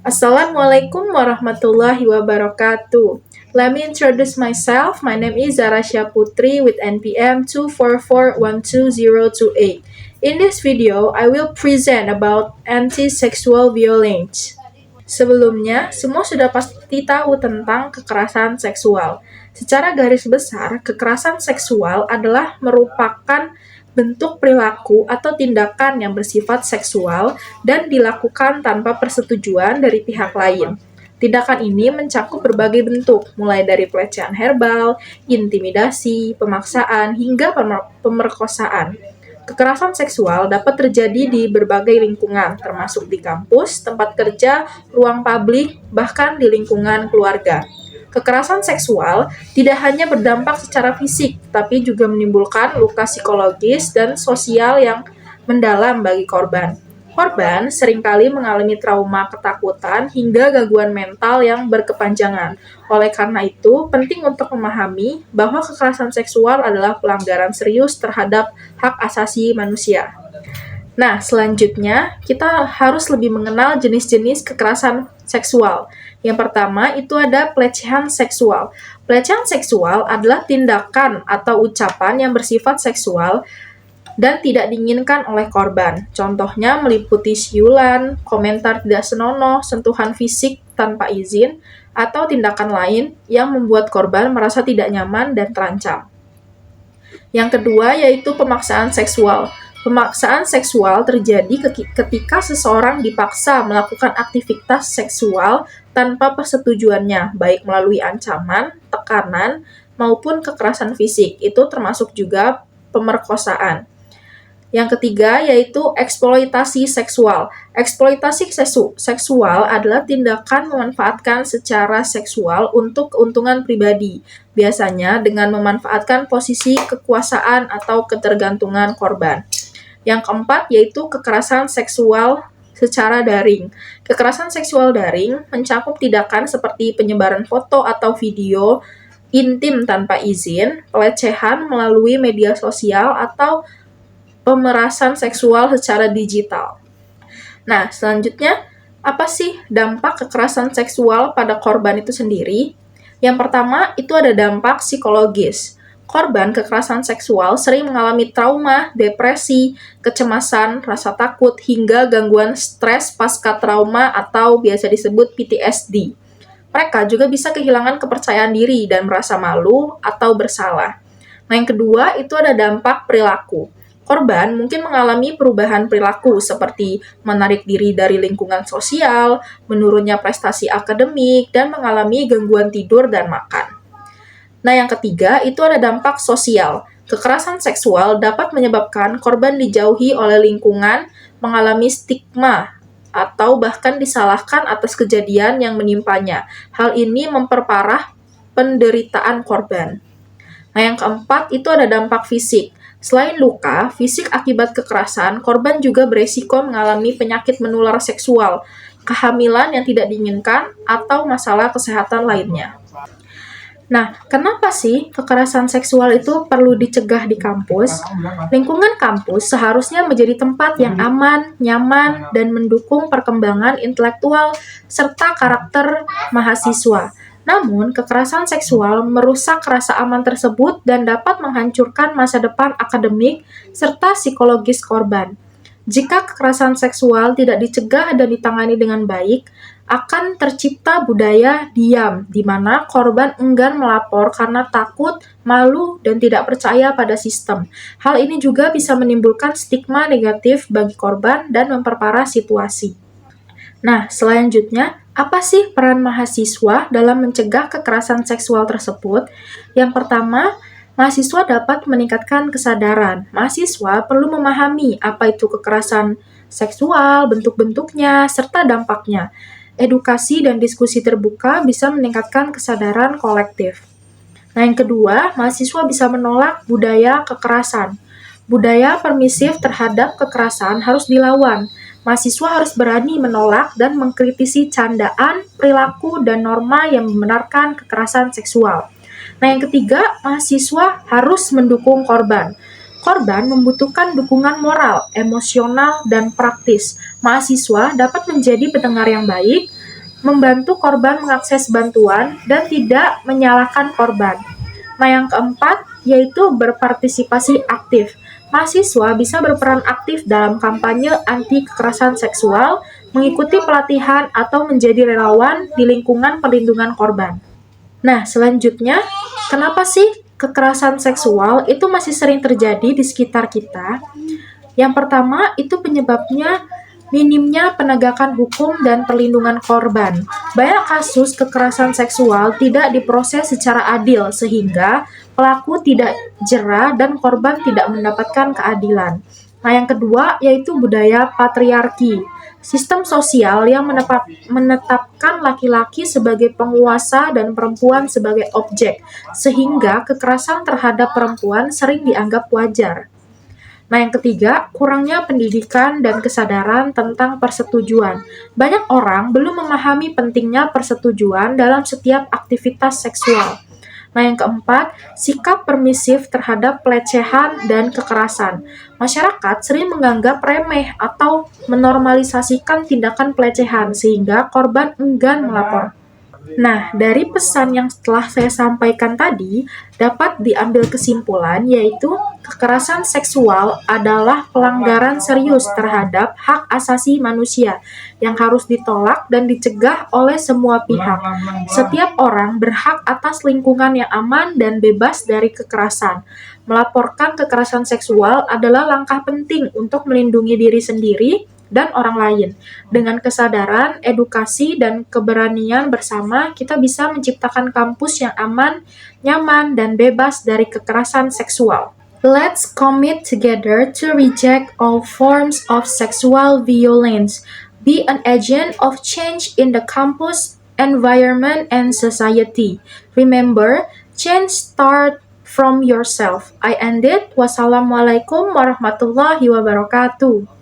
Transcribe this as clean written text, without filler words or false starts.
Assalamualaikum warahmatullahi wabarakatuh. Let me introduce myself. My name is Zarasya Putri with NPM 244122028. In this video, I will present about anti-sexual violence. Sebelumnya, semua sudah pasti tahu tentang kekerasan seksual. Secara garis besar, kekerasan seksual adalah merupakan bentuk perilaku atau tindakan yang bersifat seksual dan dilakukan tanpa persetujuan dari pihak lain. Tindakan ini mencakup berbagai bentuk, mulai dari pelecehan verbal, intimidasi, pemaksaan, hingga pemerkosaan. Kekerasan seksual dapat terjadi di berbagai lingkungan, termasuk di kampus, tempat kerja, ruang publik, bahkan di lingkungan keluarga. Kekerasan seksual tidak hanya berdampak secara fisik, tapi juga menimbulkan luka psikologis dan sosial yang mendalam bagi korban. Korban seringkali mengalami trauma, ketakutan, hingga gangguan mental yang berkepanjangan. Oleh karena itu, penting untuk memahami bahwa kekerasan seksual adalah pelanggaran serius terhadap hak asasi manusia. Nah, selanjutnya kita harus lebih mengenal jenis-jenis kekerasan seksual. Yang pertama itu ada pelecehan seksual. Pelecehan seksual adalah tindakan atau ucapan yang bersifat seksual dan tidak diinginkan oleh korban. Contohnya meliputi siulan, komentar tidak senonoh, sentuhan fisik tanpa izin, atau tindakan lain yang membuat korban merasa tidak nyaman dan terancam. Yang kedua yaitu pemaksaan seksual. Pemaksaan seksual terjadi ketika seseorang dipaksa melakukan aktivitas seksual tanpa persetujuannya, baik melalui ancaman, tekanan, maupun kekerasan fisik. Itu termasuk juga pemerkosaan. Yang ketiga yaitu eksploitasi seksual. Eksploitasi seksual adalah tindakan memanfaatkan secara seksual untuk keuntungan pribadi, biasanya dengan memanfaatkan posisi kekuasaan atau ketergantungan korban. Yang keempat yaitu kekerasan seksual secara daring. Kekerasan seksual daring mencakup tindakan seperti penyebaran foto atau video intim tanpa izin, pelecehan melalui media sosial, atau pemerasan seksual secara digital. Nah, selanjutnya, apa sih dampak kekerasan seksual pada korban itu sendiri? Yang pertama, itu ada dampak psikologis. Korban kekerasan seksual sering mengalami trauma, depresi, kecemasan, rasa takut, hingga gangguan stres pasca trauma atau biasa disebut PTSD. Mereka juga bisa kehilangan kepercayaan diri dan merasa malu atau bersalah. Nah, yang kedua, itu ada dampak perilaku. Korban mungkin mengalami perubahan perilaku seperti menarik diri dari lingkungan sosial, menurunnya prestasi akademik, dan mengalami gangguan tidur dan makan. Nah, yang ketiga itu ada dampak sosial. Kekerasan seksual dapat menyebabkan korban dijauhi oleh lingkungan, mengalami stigma, atau bahkan disalahkan atas kejadian yang menimpanya. Hal ini memperparah penderitaan korban. Nah, yang keempat itu ada dampak fisik. Selain luka fisik akibat kekerasan, korban juga beresiko mengalami penyakit menular seksual, kehamilan yang tidak diinginkan, atau masalah kesehatan lainnya. Nah, kenapa sih kekerasan seksual itu perlu dicegah di kampus? Lingkungan kampus seharusnya menjadi tempat yang aman, nyaman, dan mendukung perkembangan intelektual serta karakter mahasiswa. Namun, kekerasan seksual merusak rasa aman tersebut dan dapat menghancurkan masa depan akademik serta psikologis korban. Jika kekerasan seksual tidak dicegah dan ditangani dengan baik, akan tercipta budaya diam, di mana korban enggan melapor karena takut, malu, dan tidak percaya pada sistem. Hal ini juga bisa menimbulkan stigma negatif bagi korban dan memperparah situasi. Nah, selanjutnya, apa sih peran mahasiswa dalam mencegah kekerasan seksual tersebut? Yang pertama, mahasiswa dapat meningkatkan kesadaran. Mahasiswa perlu memahami apa itu kekerasan seksual, bentuk-bentuknya, serta dampaknya. Edukasi dan diskusi terbuka bisa meningkatkan kesadaran kolektif. Nah, yang kedua, mahasiswa bisa menolak budaya kekerasan. Budaya permisif terhadap kekerasan harus dilawan. Mahasiswa harus berani menolak dan mengkritisi candaan, perilaku, dan norma yang membenarkan kekerasan seksual. Nah, yang ketiga, mahasiswa harus mendukung korban. Korban membutuhkan dukungan moral, emosional, dan praktis. Mahasiswa dapat menjadi pendengar yang baik, membantu korban mengakses bantuan, dan tidak menyalahkan korban. Nah, yang keempat yaitu berpartisipasi aktif. Mahasiswa bisa berperan aktif dalam kampanye anti kekerasan seksual, mengikuti pelatihan, atau menjadi relawan di lingkungan perlindungan korban. Nah, selanjutnya, kenapa sih kekerasan seksual itu masih sering terjadi di sekitar kita? Yang pertama, itu penyebabnya minimnya penegakan hukum dan perlindungan korban. Banyak kasus kekerasan seksual tidak diproses secara adil sehingga pelaku tidak jera dan korban tidak mendapatkan keadilan. Nah, yang kedua yaitu budaya patriarki. Sistem sosial yang menetapkan laki-laki sebagai penguasa dan perempuan sebagai objek, sehingga kekerasan terhadap perempuan sering dianggap wajar. Nah, yang ketiga, kurangnya pendidikan dan kesadaran tentang persetujuan. Banyak orang belum memahami pentingnya persetujuan dalam setiap aktivitas seksual. Nah, yang keempat, sikap permisif terhadap pelecehan dan kekerasan. Masyarakat sering menganggap remeh atau menormalisasikan tindakan pelecehan sehingga korban enggan melapor. Nah, dari pesan yang setelah saya sampaikan tadi, dapat diambil kesimpulan yaitu kekerasan seksual adalah pelanggaran serius terhadap hak asasi manusia yang harus ditolak dan dicegah oleh semua pihak. Setiap orang berhak atas lingkungan yang aman dan bebas dari kekerasan. Melaporkan kekerasan seksual adalah langkah penting untuk melindungi diri sendiri dan orang lain. Dengan kesadaran, edukasi, dan keberanian bersama, kita bisa menciptakan kampus yang aman, nyaman, dan bebas dari kekerasan seksual. Let's commit together to reject all forms of sexual violence. Be an agent of change in the campus, environment, and society. Remember, change starts from yourself. I end it. Wassalamualaikum warahmatullahi wabarakatuh.